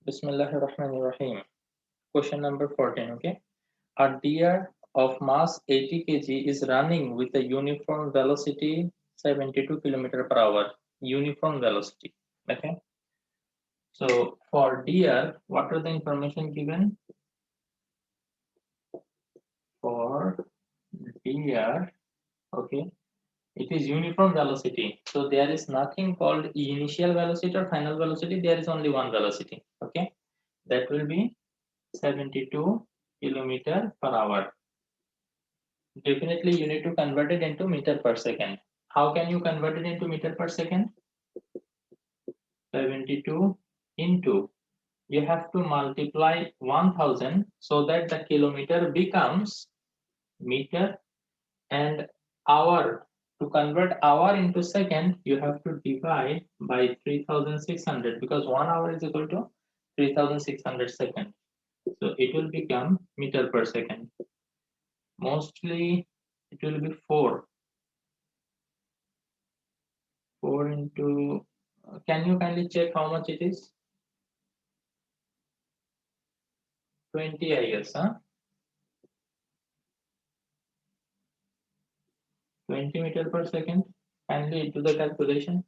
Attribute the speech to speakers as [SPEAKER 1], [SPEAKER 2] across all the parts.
[SPEAKER 1] Bismillahirrahmanirrahim. Question number 14. Okay. A deer of mass 80 kg is running with a uniform velocity 72 km per hour. Uniform velocity. Okay. So for deer, what are the information given? For deer, okay, it is uniform velocity. So there is nothing called initial velocity or final velocity. There is only one velocity. Okay. That will be 72 km per hour. Definitely you need to convert it into meter per second. How can you convert it into meter per second? 72 into, you have to multiply 1000 so that the kilometer becomes meter, and hour, to convert hour into second you have to divide by 3600 because 1 hour is equal to 3600 seconds. So it will become meter per second. Mostly it will be 4 into, can you kindly check how much it is? 20, I guess, huh? 20 meter per second. Kindly do the calculation.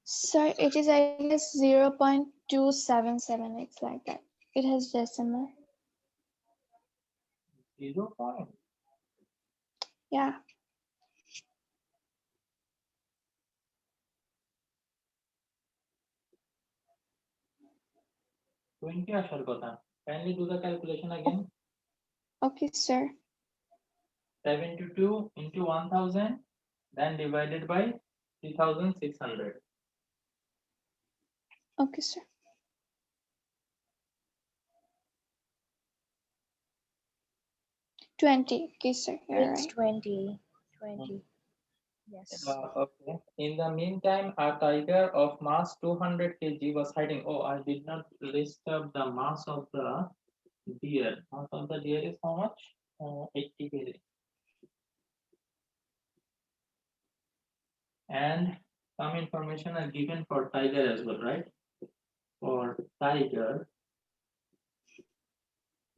[SPEAKER 2] Sir, it is, I guess, 0.277. It's like that. It has decimal.
[SPEAKER 1] 0 point.
[SPEAKER 2] Yeah.
[SPEAKER 1] Twenty আসার কথা. Kindly do the calculation again.
[SPEAKER 2] Okay, sir.
[SPEAKER 1] 72 into 1000, then divided by 3600.
[SPEAKER 2] Okay, sir. 20. Okay, sir. You're
[SPEAKER 3] It's
[SPEAKER 2] right.
[SPEAKER 3] 20. Yes.
[SPEAKER 1] Okay. In the meantime, a tiger of mass 200 kg was hiding. Oh, I did not list up the mass of the deer. Mass of the deer is how much? 80 kg. And some information are given for tiger as well, right? For tiger,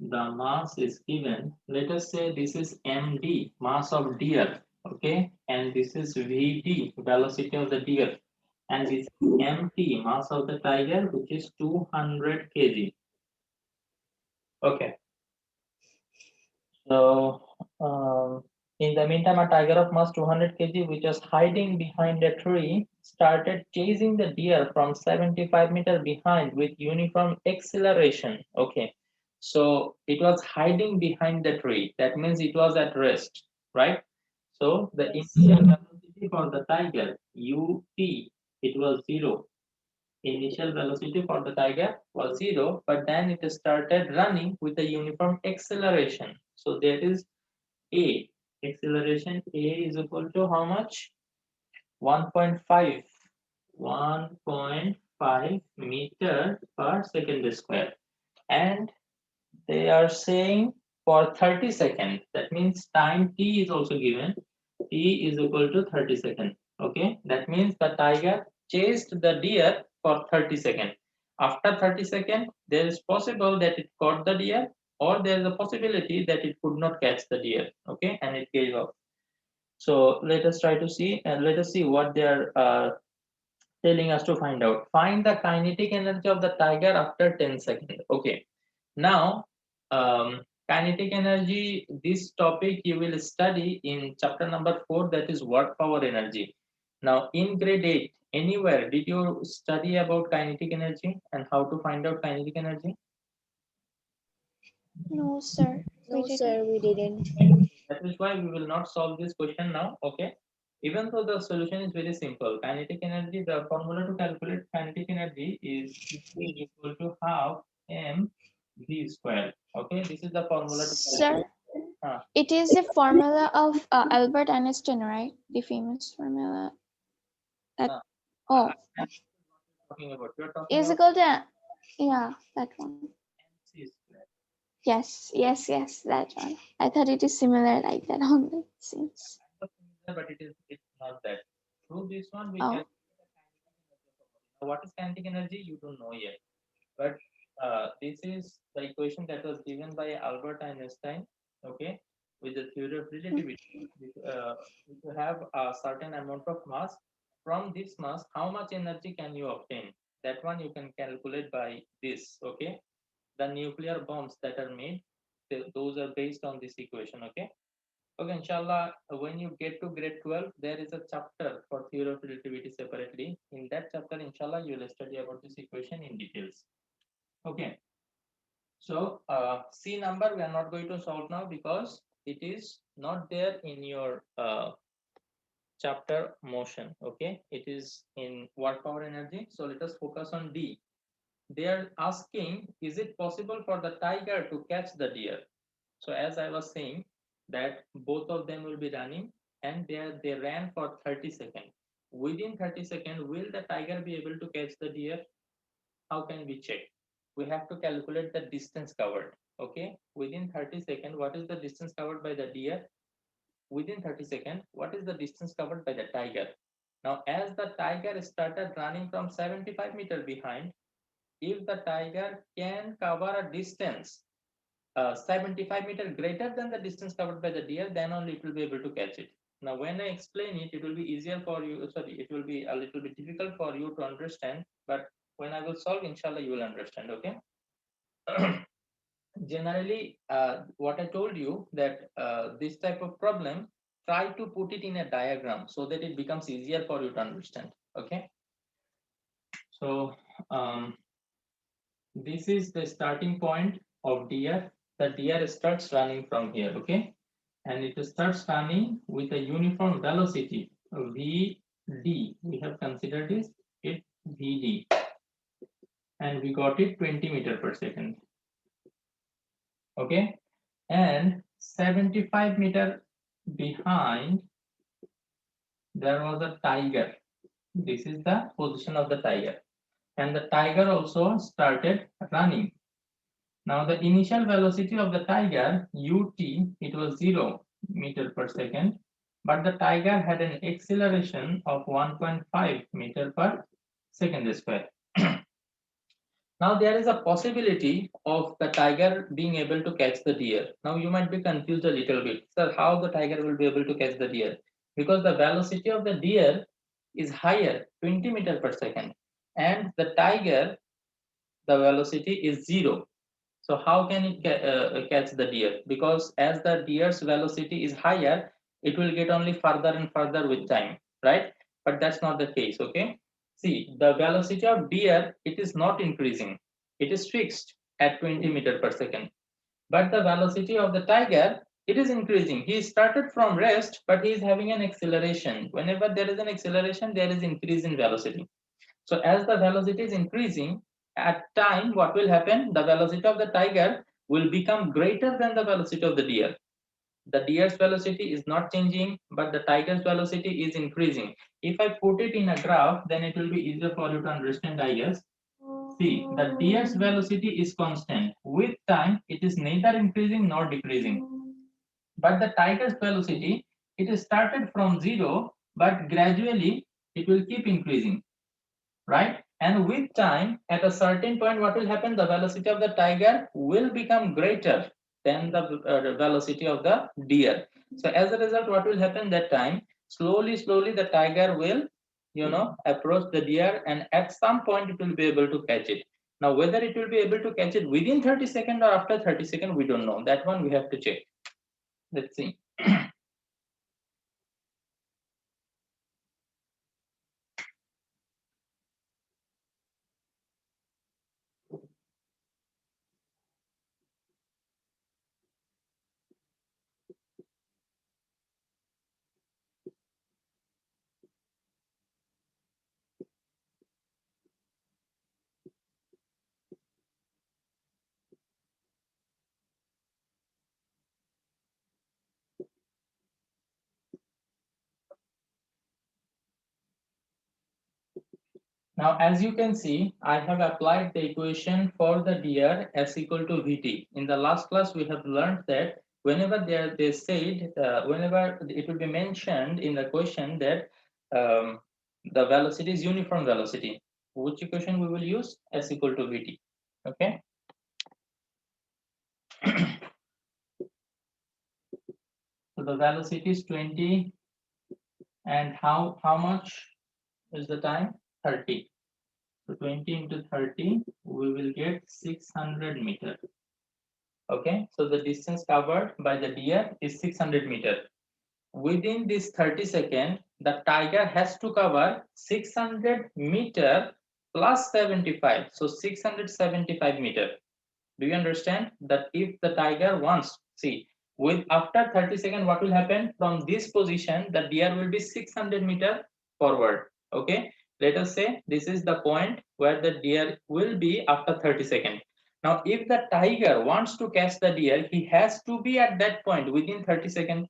[SPEAKER 1] the mass is given. Let us say this is md, mass of deer, okay, and this is vd, velocity of the deer, and this is mt, mass of the tiger, which is 200 kg. Okay. So in the meantime, a tiger of mass 200 kg, which was hiding behind a tree, started chasing the deer from 75 meters behind with uniform acceleration. Okay. So it was hiding behind the tree. That means it was at rest, right? So the initial velocity for the tiger, ut, it was 0. Initial velocity for the tiger was 0, but then it started running with a uniform acceleration. So there is a acceleration. A is equal to how much? 1.5 meter per second square, and they are saying for 30 seconds. That means time t is also given. T is equal to 30 seconds. Okay, that means the tiger chased the deer for 30 seconds. After 30 seconds, there is possible that it caught the deer, or there is a possibility that it could not catch the deer. Okay, and it gave up. So let us try to see, and let us see what they are telling us to find out. Find the kinetic energy of the tiger after 10 seconds. Okay. Now, kinetic energy, this topic you will study in chapter number 4, that is work power energy. Now, in grade 8, anywhere, did you study about kinetic energy and how to find out kinetic energy?
[SPEAKER 2] No, sir.
[SPEAKER 3] No, sir, we didn't.
[SPEAKER 1] That is why we will not solve this question now. Okay. Even though the solution is very simple, kinetic energy, the formula to calculate kinetic energy is equal to half m v square. Okay, this is the formula to
[SPEAKER 2] Sir,
[SPEAKER 1] calculate.
[SPEAKER 2] it is the formula of Albert Einstein, right? The famous formula. That, oh,
[SPEAKER 1] Talking about, you're talking
[SPEAKER 2] is
[SPEAKER 1] about
[SPEAKER 2] equal to, yeah, that one.
[SPEAKER 1] mc square.
[SPEAKER 2] Yes, that one. I thought it is similar like that only. Seems.
[SPEAKER 1] there, but it's not that. Through this one, we
[SPEAKER 2] Oh.
[SPEAKER 1] can. What is kinetic energy? You don't know yet. But this is the equation that was given by Albert Einstein, okay, with the theory of relativity. If you have a certain amount of mass, from this mass, how much energy can you obtain? That one you can calculate by this, okay? The nuclear bombs that are made, those are based on this equation, okay? Okay, inshallah, when you get to grade 12, there is a chapter for theory of relativity separately. In that chapter, inshallah, you will study about this equation in details. Okay. So C number we are not going to solve now because it is not there in your chapter motion. Okay, it is in work power energy. So let us focus on D. They are asking, is it possible for the tiger to catch the deer? So as I was saying, that both of them will be running and they ran for 30 seconds. Within 30 seconds, will the tiger be able to catch the deer? How can we check? We have to calculate the distance covered. Okay, within 30 seconds, what is the distance covered by the deer? Within 30 seconds, what is the distance covered by the tiger? Now, as the tiger started running from 75 meters behind, if the tiger can cover a distance 75 meters greater than the distance covered by the deer, then only it will be able to catch it. Now, when I explain it, it will be easier for you. Sorry, it will be a little bit difficult for you to understand. But when I will solve, inshallah, you will understand. Okay. Generally, what I told you that this type of problem, try to put it in a diagram so that it becomes easier for you to understand. Okay. So this is the starting point of deer. The deer starts running from here. Okay. And it starts running with a uniform velocity Vd. We have considered it Vd, and we got it 20 meters per second. Okay, and 75 meters behind there was a tiger. This is the position of the tiger, and the tiger also started running. Now the initial velocity of the tiger ut, it was 0 meter per second, but the tiger had an acceleration of 1.5 meter per second square. Now there is a possibility of the tiger being able to catch the deer. Now you might be confused a little bit. Sir, how the tiger will be able to catch the deer? Because the velocity of the deer is higher, 20 meter per second, and the tiger, the velocity is 0. So how can it catch the deer? Because as the deer's velocity is higher, it will get only further and further with time, right? But that's not the case, okay? See, the velocity of deer, it is not increasing. It is fixed at 20 meter per second. But the velocity of the tiger, it is increasing. He started from rest, but he is having an acceleration. Whenever there is an acceleration, there is increase in velocity. So as the velocity is increasing, at time, what will happen? The velocity of the tiger will become greater than the velocity of the deer. The deer's velocity is not changing, but the tiger's velocity is increasing. If I put it in a graph, then it will be easier for you to understand, I guess. See, the deer's velocity is constant. With time, it is neither increasing nor decreasing. But the tiger's velocity, it started from 0, but gradually it will keep increasing, right? And with time, at a certain point, what will happen? The velocity of the tiger will become greater than the velocity of the deer. So as a result, what will happen that time? Slowly, slowly, the tiger will, approach the deer, and at some point, it will be able to catch it. Now, whether it will be able to catch it within 30 seconds or after 30 seconds, we don't know. That one we have to check. Let's see. Now, as you can see, I have applied the equation for the deer s equal to Vt. In the last class, we have learned that whenever they said, whenever it will be mentioned in the question that the velocity is uniform velocity, which equation we will use? S equal to Vt. Okay. So the velocity is 20, and how much is the time? 30. So 20 into 30, we will get 600 meter. Okay, so the distance covered by the deer is 600 meter. Within this 30 seconds, the tiger has to cover 600 meter plus 75, so 675 meter. Do you understand that if the tiger wants, see, with after 30 seconds, what will happen? From this position, the deer will be 600 meter forward. Okay, let us say this is the point where the deer will be after 30 seconds. Now, if the tiger wants to catch the deer, he has to be at that point within 30 seconds.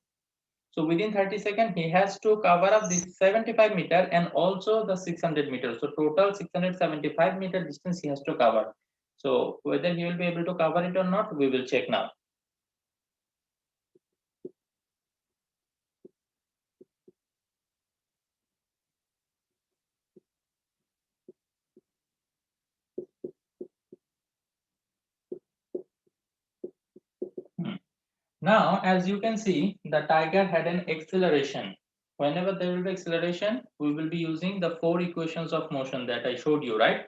[SPEAKER 1] So within 30 seconds, he has to cover up this 75 meter and also the 600 meters. So total 675 meter distance he has to cover. So whether he will be able to cover it or not, we will check now. Now, as you can see, the tiger had an acceleration. Whenever there will be acceleration, we will be using the 4 equations of motion that I showed you, right?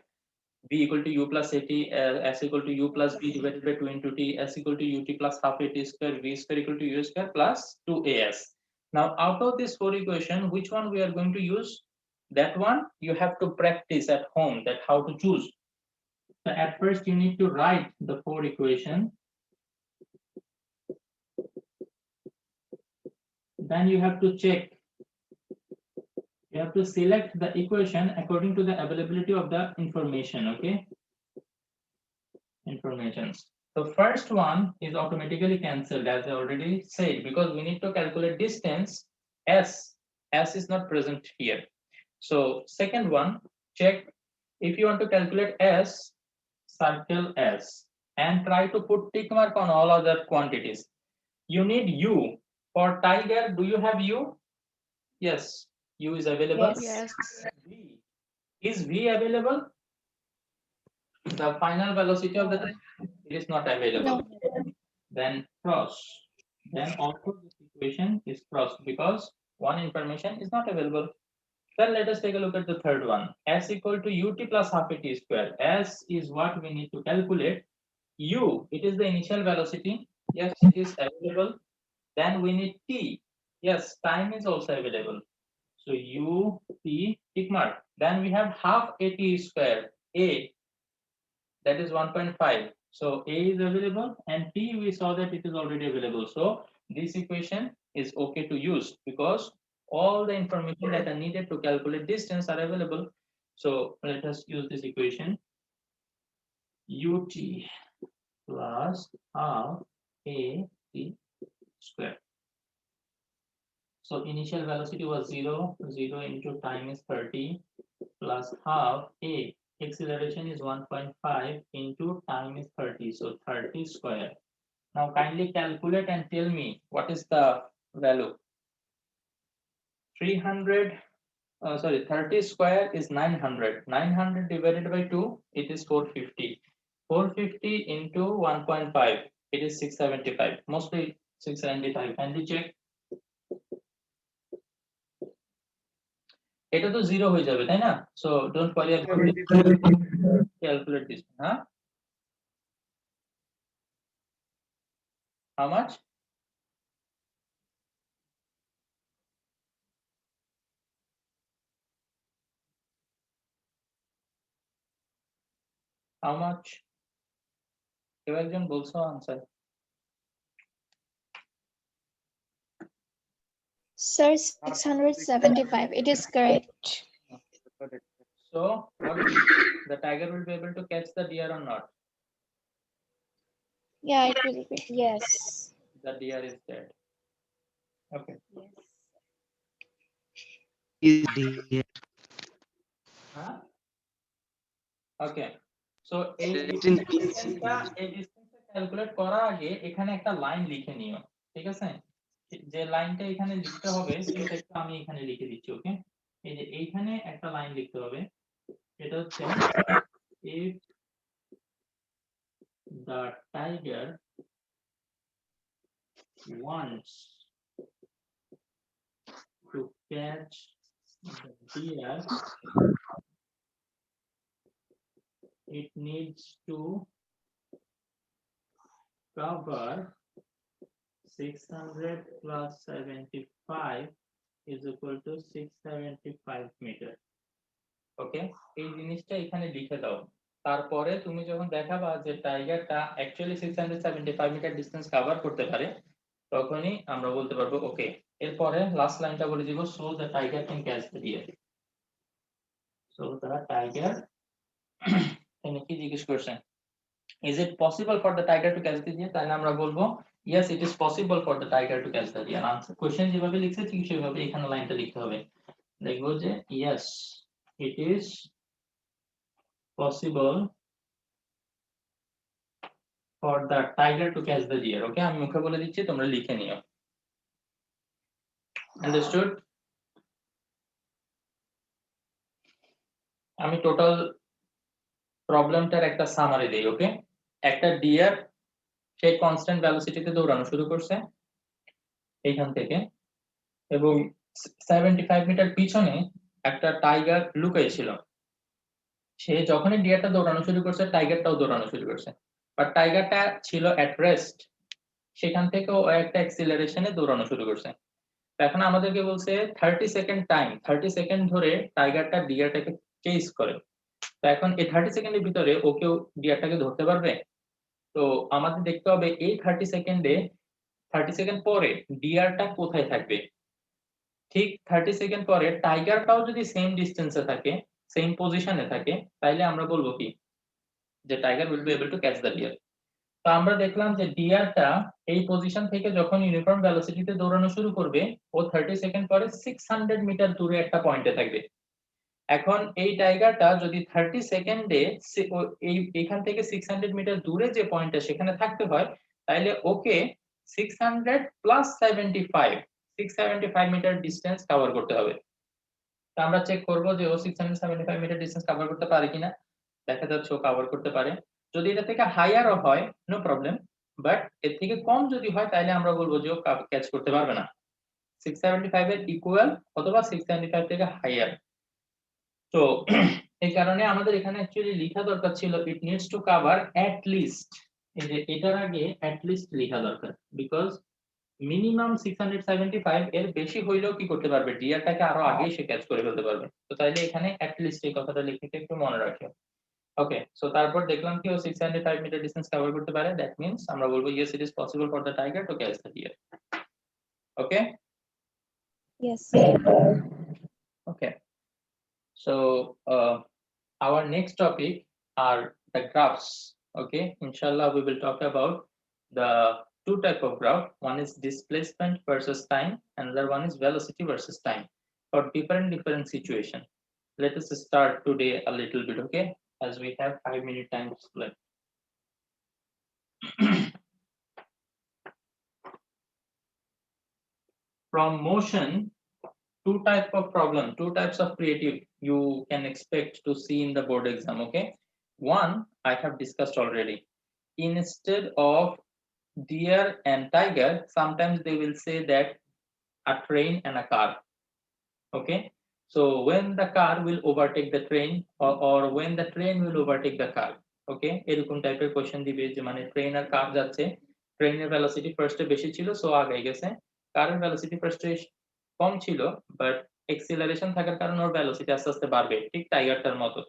[SPEAKER 1] V equal to u plus at, s equal to u plus v divided by 2 into t, s equal to ut plus half at square, v square equal to u square plus 2as. Now, out of this 4 equation, which one we are going to use? That one you have to practice at home, that how to choose. So at first you need to write the 4 equation. Then you have to check. You have to select the equation according to the availability of the information, okay? Informations. The first one is automatically cancelled, as I already said, because we need to calculate distance. S is not present here. So second one, check if you want to calculate S, circle S and try to put tick mark on all other quantities. You need U. For tiger, do you have U? Yes, U is available.
[SPEAKER 3] Yes.
[SPEAKER 1] V. Is V available? The final velocity of the tiger, it is not available. Then cross. Then also this equation is crossed because one information is not available. Then let us take a look at the third one. S equal to ut plus half a t square. S is what we need to calculate. U, it is the initial velocity. Yes, it is available. Then we need t. Yes, time is also available. So u, t, tick mark. Then we have half a t square. A, that is 1.5. So A is available and T we saw that it is already available. So this equation is okay to use because all the information that are needed to calculate distance are available. So let us use this equation. Ut plus half A T square. So initial velocity was 0, 0 into time is 30 plus half A. Acceleration is 1.5 into time is 30, so 30 square. Now kindly calculate and tell me what is the value. 30 square is 900. 900 divided by 2, it is 450. 450 into 1.5, it is 675. Mostly 675. Kindly check. এটা তো 0 হয়ে যাবে তাই না? So don't worry about it. Calculate this, huh? How much? How much? কেউ একজন বলছো answer?
[SPEAKER 2] Sir, 675. It is correct.
[SPEAKER 1] So what the tiger will be able to catch the deer or not?
[SPEAKER 2] Yeah, it will be.
[SPEAKER 3] Yes.
[SPEAKER 1] The deer is dead. Okay. Huh? Okay. So এই ডিসটেন্সটা calculate করার আগে এখানে একটা line লিখে নিও। ঠিক আছে, যে লাইনটা এখানে লিখতে হবে সেটা একটু আমি এখানে লিখে দিচ্ছি। ওকে, এই যে এইখানে একটা লাইন লিখতে হবে, এটা হচ্ছে if the tiger wants to catch the deer, it needs to cover 600 plus 75 is equal to 675 meter. ওকে, এই জিনিসটা এখানে লিখে দাও। তারপরে তুমি যখন দেখাবা যে টাইগারটা অ্যাকচুয়ালি 675 মিটার ডিসটেন্স কভার করতে পারে, তখনই আমরা বলতে পারবো ওকে। এরপরে লাস্ট লাইনটা বলে দিব, so the tiger can catch the deer. So the tiger, এখানে কি জিজ্ঞেস করছেন, is it possible for the tiger to catch the deer? তাহলে আমরা বলবো yes it is possible for the tiger to catch the deer। Answer question যেভাবে লিখছে ঠিক সেভাবে এখানে লাইনটা লিখতে হবে। দেখবো যে yes it is possible for the tiger to catch the deer। ওকে, আমি মুখে বলে দিচ্ছি, তোমরা লিখে নিও। আন্ডারস্টুড? আমি টোটাল প্রবলেমটার একটা সামারি দেই। ওকে, একটা ডিয়ার সে কনস্ট্যান্ট ভেলোসিটিতে দৌড়ানো শুরু করছে এইখান থেকে, এবং 75 মিটার পিছনে একটা টাইগার লুকিয়ে ছিল। সে যখনই ডিয়ারটা দৌড়ানো শুরু করছে, টাইগারটাও দৌড়ানো শুরু করছে, বাট টাইগারটা ছিল এট রেস্ট, সেখান থেকে ও একটা অ্যাক্সিলারেশনে দৌড়ানো শুরু করছে। এখন আমাদেরকে বলছে 30 সেকেন্ড টাইম, 30 সেকেন্ড ধরে টাইগারটা ডিয়ারটাকে চেজ করে। তো এখন এই 30 সেকেন্ডের ভিতরে ও কেউ ডিয়ারটাকে ধরতে পারবে? তো আমাদের দেখতে হবে এই 30 সেকেন্ডে, 30 সেকেন্ড পরে ডিয়ারটা কোথায় থাকবে। ঠিক 30 সেকেন্ড পরে টাইগারটাও যদি সেম ডিসটেন্সে থাকে, সেম পজিশনে থাকে, তাইলে আমরা বলবো কি যে tiger will be able to catch the deer. তো আমরা দেখলাম যে ডিয়ারটা এই পজিশন থেকে যখন ইউনিফর্ম ভেলোসিটিতে দৌড়ানো শুরু করবে, ও 30 সেকেন্ড পরে 600 মিটার দূরে একটা পয়েন্টে থাকবে। এখন এই টাইগারটা যদি 30 সেকেন্ডে এই এখান থেকে 600 মিটার দূরে যে পয়েন্টটা সেখানে থাকতে হয়, তাইলে ওকে 600 প্লাস 75 675 মিটার ডিসটেন্স কভার করতে হবে। তো আমরা চেক করব যে ও 675 মিটার ডিসটেন্স কভার করতে পারে কিনা। দেখা যাচ্ছে ও কভার করতে পারে। যদি এটা থেকে হাইয়ারও হয় নো প্রবলেম, বাট এর থেকে কম যদি হয় তাহলে আমরা বলবো যে ও ক্যাচ করতে পারবে না। 675 এর ইকুয়াল অথবা 675 থেকে হাইয়ার। তো এই কারণে আমাদের এখানে অ্যাকচুয়ালি লেখা দরকার ছিল it needs to cover at least, এই যে এটার আগে অ্যাট লিস্ট লেখা দরকার, বিকজ মিনিমাম 675 এর বেশি হইলেও কি করতে পারবে, ডিয়ারটাকে আরো আগেই সে ক্যাচ করে ফেলতে পারবে। তো তাইলে এখানে অ্যাট লিস্ট এই কথাটা লিখে একটু মনে রাখিও। ওকে, সো তারপর দেখলাম কি ও 605 মিটার ডিসটেন্স কভার করতে পারে, দ্যাট মিন্স আমরা বলবো yes it is possible for the tiger to catch the deer. Okay,
[SPEAKER 3] Yes.
[SPEAKER 1] okay, so our next topic are the graphs. Okay, inshallah we will talk about the two type of graph. One is displacement versus time, another one is velocity versus time for different situation. Let us start today a little bit, okay, as we have 5-minute time left. From motion, two types of creative you can expect to see in the board exam. Okay, one I have discussed already. Instead of deer and tiger, sometimes they will say that a train and a car. Okay, so when the car will overtake the train, or when the train will overtake the car. Okay, এরকম টাইপের question দিবে যে মানে train আর কার যাচ্ছে, ট্রেনের velocity ফার্স্টে বেশি ছিল সো আগে গেছে, কারের ভেলোসিটি ফার্স্টে কম ছিল বাট এক্সিলারেশন থাকার কারণে ওর ভেলোসিটি আস্তে আস্তে বাড়বে, ঠিক টাইগারটার মতো।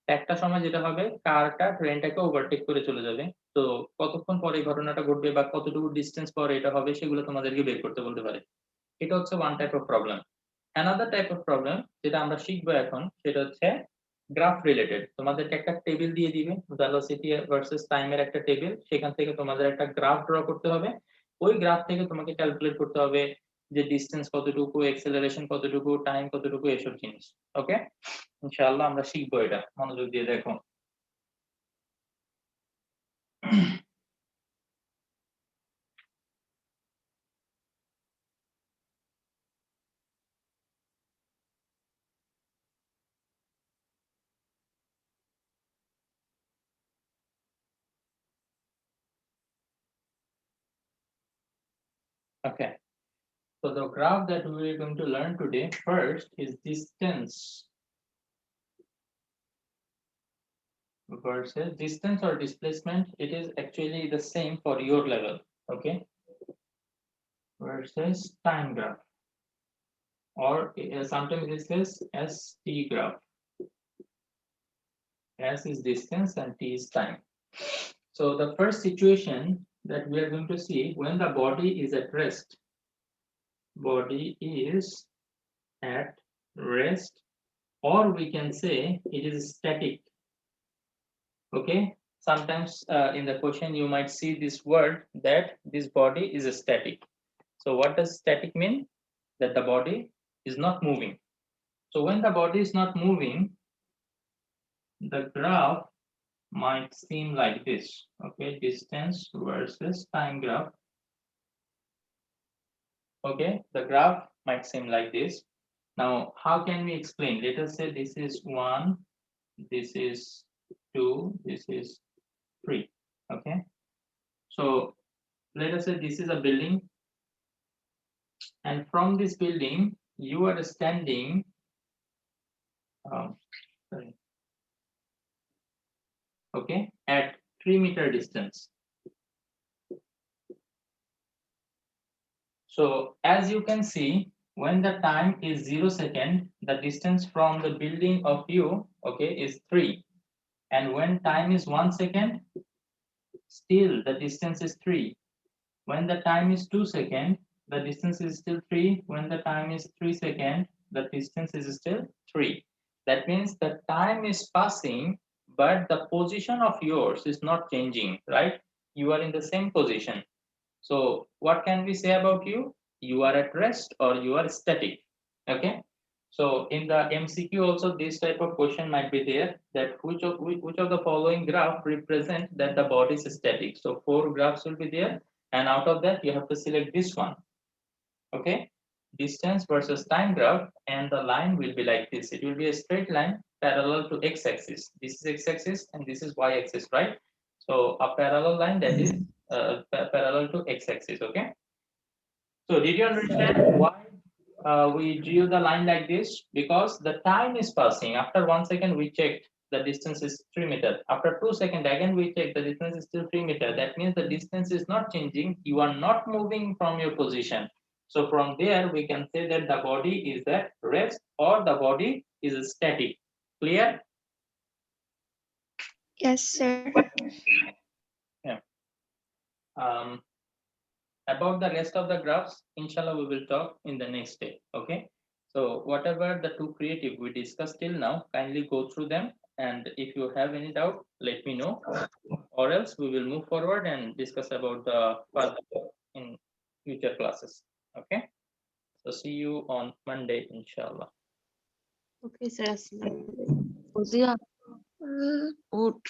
[SPEAKER 1] একটা সময় যেটা হবে কারটা ট্রেনটাকে ওভারটেক করে চলে যাবে। তো কতক্ষণ পরে এই ঘটনাটা ঘটবে বা কতটুকু ডিসটেন্স পরে এটা হবে সেগুলো তোমাদেরকে বের করতে বলতে পারে। এটা হচ্ছে one type of problem. Another type of problem যেটা আমরা শিখবো এখন, সেটা হচ্ছে গ্রাফ রিলেটেড। তোমাদেরকে একটা টেবিল দিয়ে দিবে, ভেলোসিটি ভার্সেস টাইমের একটা টেবিল, সেখান থেকে তোমাদের একটা গ্রাফ ড্র করতে হবে। ওই গ্রাফ থেকে তোমাকে ক্যালকুলেট করতে হবে যে ডিসটেন্স কতটুকু, এক্সেলারেশন কতটুকু, টাইম কতটুকু, এসব জিনিস। ওকে, ইনশাআল্লাহ আমরা শিখবো এটা, মনোযোগ দিয়ে দেখো। Okay. So the graph that we are going to learn today first is distance versus distance or displacement. It is actually the same for your level. Okay. Versus time graph, or sometimes it says ST graph. S is distance and T is time. So the first situation that we are going to see when the body is at rest. Body is at rest, or we can say it is static. Okay, sometimes in the question you might see this word that this body is static. So what does static mean? That the body is not moving. So when the body is not moving, the graph might seem like this. Okay, distance versus time graph. Okay, the graph might seem like this. Now, how can we explain? Let us say this is 1, this is 2, this is 3. Okay, so let us say this is a building, and from this building you are standing sorry, okay, at 3-meter distance. So as you can see, when the time is 0 second, the distance from the building of you, okay, is 3. And when time is 1 second, still the distance is 3. When the time is 2 second, the distance is still 3. When the time is 3 second, the distance is still 3. That means the time is passing, but the position of yours is not changing, right? You are in the same position. So what can we say about you? You are at rest or you are static. Okay. So in the MCQ also this type of question might be there, that which of the following graph represent that the body is static. So 4 graphs will be there, and out of that you have to select this one. Okay. Distance versus time graph, and the line will be like this. It will be a straight line parallel to x-axis. This is x-axis and this is y-axis, right? So a parallel line that is parallel to x-axis. Okay. So did you understand why we drew the line like this? Because the time is passing. After 1 second, we checked the distance is 3 meters. After 2 seconds, again we check the distance is still 3 meters. That means the distance is not changing. You are not moving from your position. So from there, we can say that the body is at rest or the body is static. Clear?
[SPEAKER 2] Yes, sir.
[SPEAKER 1] Yeah. About the rest of the graphs, inshallah, we will talk in the next day. Okay. So whatever the two creative we discussed till now, kindly go through them. And if you have any doubt, let me know. Or else we will move forward and discuss about the further in future classes. Okay. So see you on Monday, inshallah.
[SPEAKER 3] Okay, sir. Assalamualaikum. Fauziya,
[SPEAKER 2] Uh,
[SPEAKER 3] uth.